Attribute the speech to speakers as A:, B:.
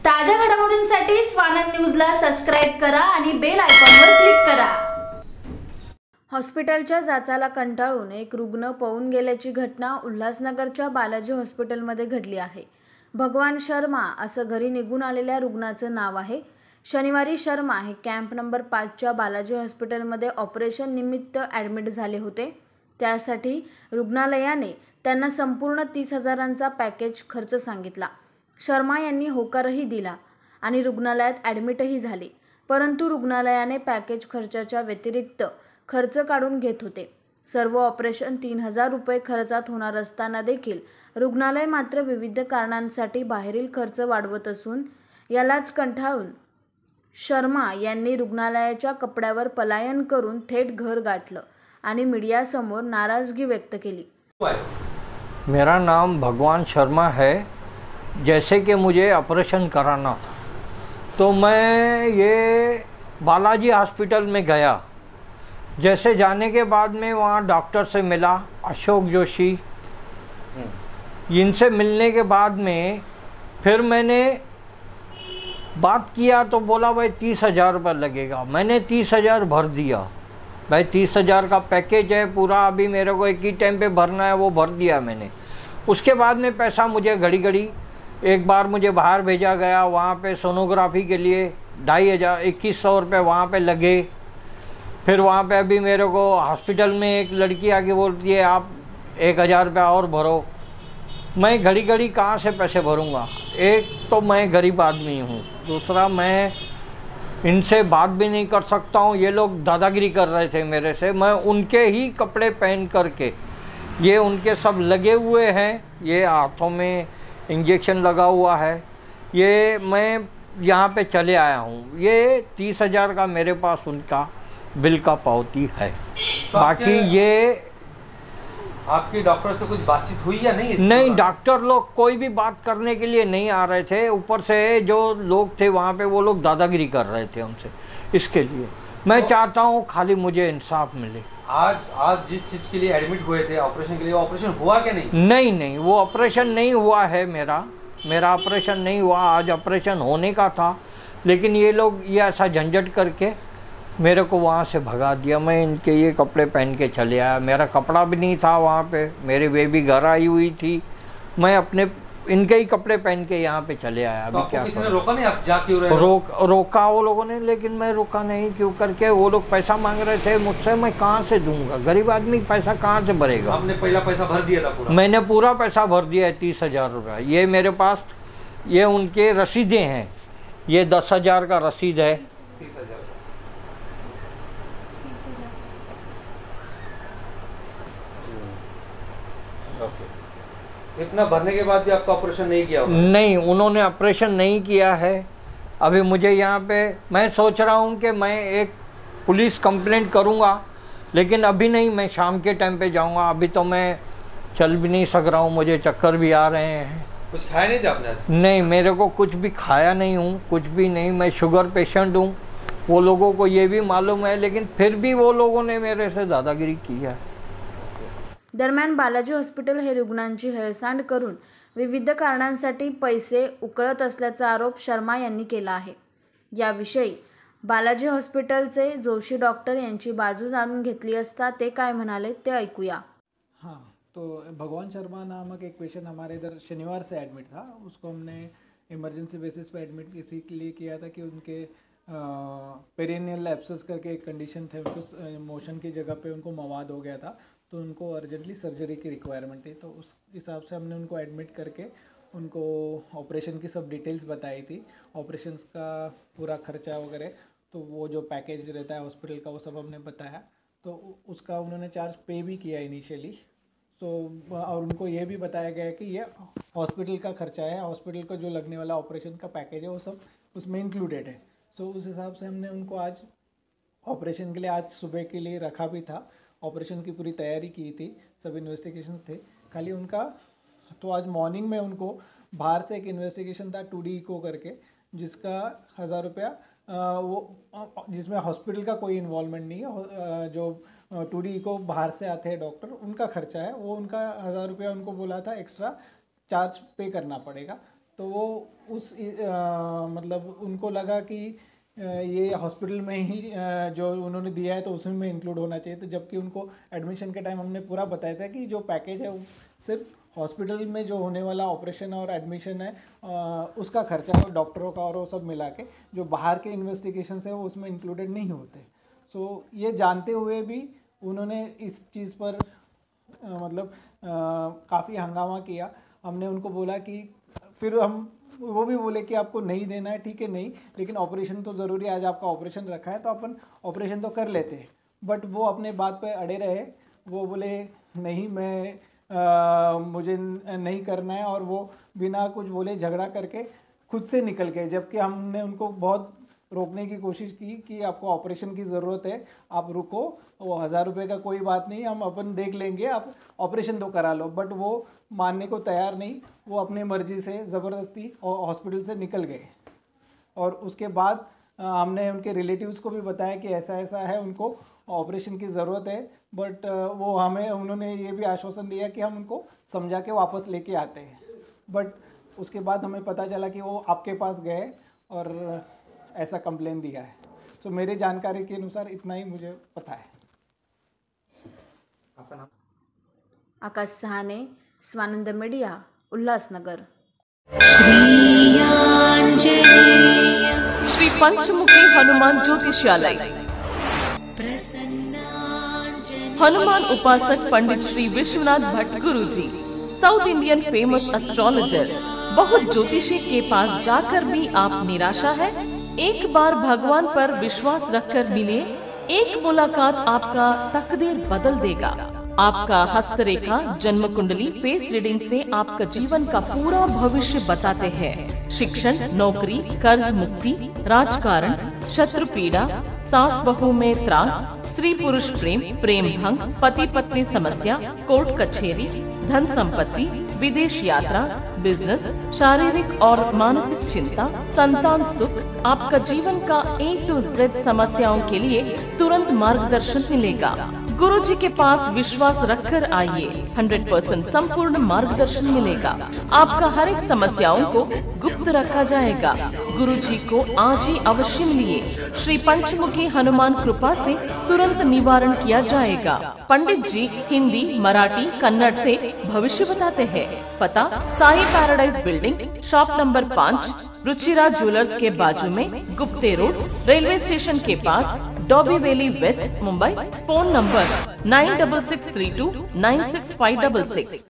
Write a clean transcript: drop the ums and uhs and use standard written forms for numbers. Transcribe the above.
A: ताज्या घडामोडींसाठी स्वानंद न्यूजला सबस्क्राइब करा आणि बेल आयकॉनवर क्लिक करा। हॉस्पिटलच्या जाचाला कंटाळून एक रुग्ण पळून गेल्याची घटना उल्हासनगरच्या बालाजी हॉस्पिटलमध्ये घडली आहे। भगवान शर्मा असं घरी निघून आलेल्या रुग्णाचं नाव आहे। शनिवारी शर्मा हे कॅम्प नंबर 5 च्या बालाजी हॉस्पिटलमध्ये ऑपरेशन निमित्त ॲडमिट झाले होते। त्यासाठी रुग्णालयाने त्यांना संपूर्ण 30,000चा पॅकेज खर्च सांगितला। शर्मा यांनी होकारही दिला आणि रुग्णालयात ॲडमिटही झाले, परंतु रुग्णालयाने पॅकेज खर्चाच्या व्यतिरिक्त खर्च काढून घेत होते। सर्व ऑपरेशन 3,000 रुपये खर्चात होणार असताना देखील रुग्णालय मात्र विविध कारणांसाठी बाहेरील खर्च वाढवत असून यालाच कंटाळून शर्मा यांनी रुग्णालयाच्या कपड्यावर पलायन करून थेट घर गाठलं आणि मीडियासमोर नाराजगी व्यक्त केली।
B: मेरा नाम भगवान शर्मा है। जैसे कि मुझे ऑपरेशन कराना था तो मैं ये बालाजी हॉस्पिटल में गया। जैसे जाने के बाद में वहाँ डॉक्टर से मिला, अशोक जोशी। इनसे मिलने के बाद में फिर मैंने बात किया तो बोला भाई 30,000 रुपये लगेगा। मैंने 30,000 भर दिया। भाई 30,000 का पैकेज है पूरा, अभी मेरे को एक ही टाइम पे भरना है, वो भर दिया मैंने। उसके बाद में पैसा मुझे घड़ी घड़ी एक बार मुझे बाहर भेजा गया, वहाँ पे सोनोग्राफी के लिए 2,500-2,100 रुपये वहाँ पे लगे। फिर वहाँ पे अभी मेरे को हॉस्पिटल में एक लड़की आके बोलती है आप 1,000 रुपये और भरो। मैं घड़ी घड़ी कहाँ से पैसे भरूँगा? एक तो मैं गरीब आदमी हूँ, दूसरा मैं इनसे बात भी नहीं कर सकता हूँ। ये लोग दादागिरी कर रहे थे मेरे से। मैं उनके ही कपड़े पहन करके, ये उनके सब लगे हुए हैं, ये हाथों में इंजेक्शन लगा हुआ है, ये मैं यहाँ पे चले आया हूँ। ये 30,000 का मेरे पास उनका बिल का पावती है।
C: तो
B: बाकी ये
C: आपके डॉक्टर से कुछ बातचीत हुई या नहीं?
B: नहीं, डॉक्टर लोग कोई भी बात करने के लिए नहीं आ रहे थे। ऊपर से जो लोग थे वहाँ पे वो लोग दादागिरी कर रहे थे हमसे। इसके लिए मैं चाहता हूँ खाली मुझे इंसाफ मिले।
C: आज जिस चीज़ के लिए एडमिट हुए थे ऑपरेशन के लिए, ऑपरेशन हुआ क्या नहीं?
B: नहीं, वो ऑपरेशन नहीं हुआ है। मेरा ऑपरेशन नहीं हुआ। आज ऑपरेशन होने का था, लेकिन ये लोग ये ऐसा झंझट करके मेरे को वहाँ से भगा दिया। मैं इनके ये कपड़े पहन के चले आया। मेरा कपड़ा भी नहीं था वहाँ पे, मेरी बेबी घर आई हुई थी। मैं अपने इनके ही कपड़े पहन के यहाँ पे चले आया।
C: तो
B: अभी क्या
C: किसी ने रोका नहीं? आप जा क्यों रहे?
B: रोका वो लोगों ने, लेकिन मैं रुका नहीं। क्यों करके वो लोग पैसा मांग रहे थे मुझसे, मैं कहाँ से दूंगा? गरीब आदमी पैसा कहाँ से भरेगा?
C: आपने पहला पैसा भर दिया था पूरा?
B: मैंने पूरा पैसा भर दिया है, 30,000 रुपये। ये मेरे पास ये उनके रसीदें हैं। ये 10,000 का रसीद है।
C: 30,000 इतना भरने के बाद भी आपका ऑपरेशन नहीं किया होगा?
B: नहीं, उन्होंने ऑपरेशन नहीं किया है। अभी मुझे यहाँ पे मैं सोच रहा हूँ कि मैं एक पुलिस कंप्लेंट करूँगा, लेकिन अभी नहीं, मैं शाम के टाइम पे जाऊँगा। अभी तो मैं चल भी नहीं सक रहा हूँ, मुझे चक्कर भी आ रहे हैं।
C: कुछ खाया नहीं था आपने आज?
B: नहीं, मेरे को कुछ भी खाया नहीं हूँ, कुछ भी नहीं। मैं शुगर पेशेंट हूँ, वो लोगों को ये भी मालूम है, लेकिन फिर भी वो लोगों ने मेरे से दादागिरी की है।
A: दरम्यान बालाजी हॉस्पिटल हे रुग्णांची हेळसांड करून विविध कारणांसाठी पैसे उकळत असल्याचा आरोप शर्मा यांनी केला आहे। याविषयी बालाजी हॉस्पिटलचे जोशी डॉक्टर यांची बाजू जाणून घेतली असता ते काय म्हणाले ते ऐकूया।
D: हाँ, तो भगवान शर्मा नामक एक पेशेंट हमारे इधर शनिवार से एडमिट था। उसको हमने इमरजेंसी बेसिस पे एडमिट इसी के लिए किया था कि उनके पेरिनियल एब्सेस करके एक कंडीशन थे, उनको मोशन की जगह पे उनको मवाद हो गया था, तो उनको अर्जेंटली सर्जरी की रिक्वायरमेंट थी। तो उस हिसाब से हमने उनको एडमिट करके उनको ऑपरेशन की सब डिटेल्स बताई थी, ऑपरेशंस का पूरा खर्चा वगैरह। तो वो जो पैकेज रहता है हॉस्पिटल का वो सब हमने बताया। तो उसका उन्होंने चार्ज पे भी किया इनिशियली। तो और उनको ये भी बताया गया है कि ये हॉस्पिटल का खर्चा है, हॉस्पिटल को जो लगने वाला ऑपरेशन का पैकेज है वो सब उसमें इंक्लूडेड है। सो उस हिसाब से हमने उनको आज ऑपरेशन के लिए आज सुबह के लिए रखा भी था। ऑपरेशन की पूरी तैयारी की थी, सब इन्वेस्टिगेशन थे। खाली उनका तो आज मॉर्निंग में उनको बाहर से एक इन्वेस्टिगेशन था 2D इको करके, जिसका 1,000 रुपया वो जिसमें हॉस्पिटल का कोई इन्वॉल्वमेंट नहीं है। जो 2D इको बाहर से आते हैं डॉक्टर, उनका खर्चा है वो, उनका 1,000 रुपया उनको बोला था एक्स्ट्रा चार्ज पे करना पड़ेगा। तो तो वो उस मतलब उनको लगा कि ये हॉस्पिटल में ही जो उन्होंने दिया है तो उसमें में इंक्लूड होना चाहिए। तो जबकि उनको एडमिशन के टाइम हमने पूरा बताया था कि जो पैकेज है वो सिर्फ हॉस्पिटल में जो होने वाला ऑपरेशन और एडमिशन है उसका खर्चा और डॉक्टरों का और वो सब मिला के, जो बाहर के इन्वेस्टिगेशन है वो उसमें इंक्लूडेड नहीं होते। सो ये जानते हुए भी उन्होंने इस चीज़ पर मतलब काफ़ी हंगामा किया। हमने उनको बोला कि फिर वो भी बोले कि आपको नहीं देना है, ठीक है नहीं, लेकिन ऑपरेशन तो ज़रूरी है, आज आपका ऑपरेशन रखा है तो अपन ऑपरेशन तो कर लेते हैं। बट वो अपने बात पे अड़े रहे, वो बोले नहीं मुझे नहीं करना है, और वो बिना कुछ बोले झगड़ा करके खुद से निकल गए। जबकि हमने उनको बहुत रोकने की कोशिश की कि आपको ऑपरेशन की ज़रूरत है, आप रुको, वो 1000 रुपये का कोई बात नहीं, हम अपन देख लेंगे, आप ऑपरेशन तो करा लो। बट वो मानने को तैयार नहीं, वो अपने मर्जी से ज़बरदस्ती हॉस्पिटल से निकल गए। और उसके बाद हमने उनके रिलेटिव्स को भी बताया कि ऐसा ऐसा है, उनको ऑपरेशन की ज़रूरत है। बट उन्होंने ये भी आश्वासन दिया कि हम उनको समझा के वापस लेके आते हैं। बट उसके बाद हमें पता चला कि वो आपके पास गए और ऐसा कंप्लेन दिया है। सो मेरे जानकारी के अनुसार इतना ही मुझे पता है।
C: आपका नाम?
A: आकाश सहाने, स्वानंद मीडिया, उल्हासनगर।
E: श्री पंचमुखी हनुमान ज्योतिषालय। हनुमान उपासक पंडित श्री विश्वनाथ भट्ट गुरु जी, साउथ इंडियन फेमस एस्ट्रोलॉजर। बहुत ज्योतिषी के पास जाकर भी आप निराशा है? एक बार भगवान पर विश्वास रखकर मिले, एक मुलाकात आपका तकदीर बदल देगा। आपका हस्तरेखा, जन्म कुंडली, फेस रीडिंग से आपका जीवन का पूरा भविष्य बताते हैं। शिक्षण, नौकरी, कर्ज मुक्ति, राजकारण, शत्रु पीड़ा, सास बहू में त्रास, स्त्री पुरुष प्रेम, प्रेम भंग, पति पत्नी समस्या, कोर्ट कचहरी, धन संपत्ति, विदेश यात्रा, बिजनेस, शारीरिक और मानसिक चिंता, संतान सुख, आपका जीवन का A to Z समस्याओं के लिए तुरंत मार्गदर्शन मिलेगा। गुरु जी के पास विश्वास रखकर आइए, 100% संपूर्ण मार्गदर्शन मिलेगा। आपका हर एक समस्याओं को गुप्त रखा जाएगा। गुरु जी को आज ही अवश्य मिलिए। श्री पंचमुखी हनुमान कृपा से तुरंत निवारण किया जाएगा। पंडित जी हिंदी, मराठी, कन्नड़ से भविष्य बताते हैं। पता Sai paradise building, shop number 5, Ruchira jewellers के बाजू में, गुप्ते रोड, रेलवे स्टेशन के पास, Dombivli west, Mumbai. Phone number 9663296566।